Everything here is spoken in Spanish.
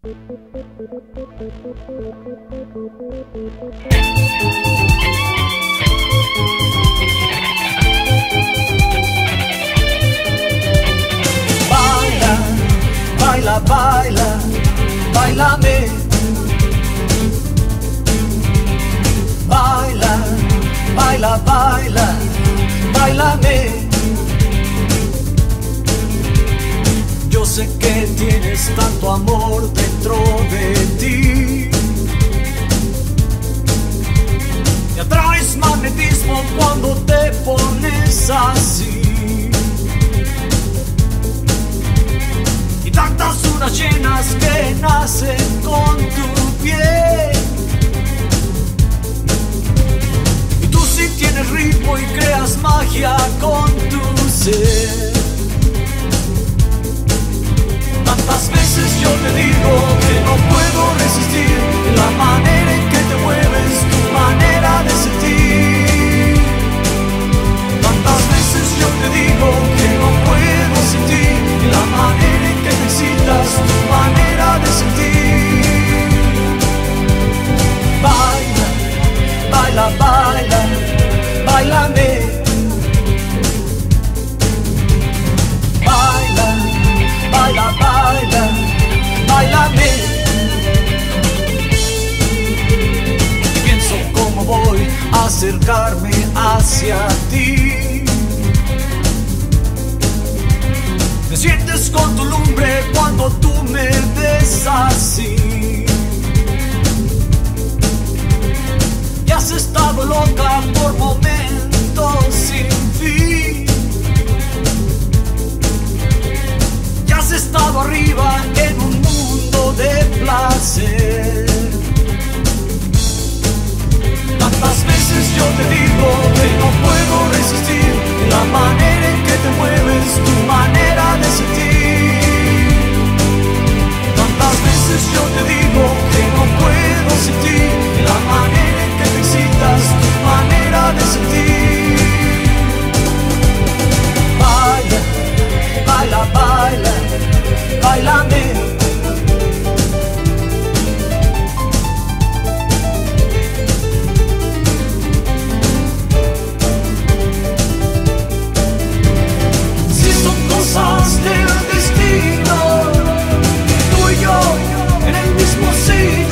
Baila, baila, baila, bailame. Baila, baila, baila, bailame. Yo sé que tienes tanto amor dentro de ti. Me atraes magnetismo cuando te pones así. Y tantas lunas llenas que nacen con tu piel. Y tú sí tienes ritmo y creas magia con tu ser. Tantas veces yo te digo que no puedo resistir la manera en que te mueves, tu manera de sentir. Tantas veces yo te digo que no puedo sentir la manera en que me excitas, tu manera de sentir. Baila, baila, baila, bailame. Baila, baila, baila, bailame. Pienso cómo voy a acercarme hacia ti. Me sientes con tu lumbre cuando tú me ves así. Y has estado loca por momentos sin fin. Y has estado arriba en un mundo de placer. Tantas veces yo te digo que no puedo resistir la manera en que te mueves, tu manera de sentir. Tantas veces yo te digo que no puedo sentir la manera en que te excitas, tu manera de sentir. Baila, baila, baila, bailame. Si son cosas del destino, tú y yo en el mismo sitio.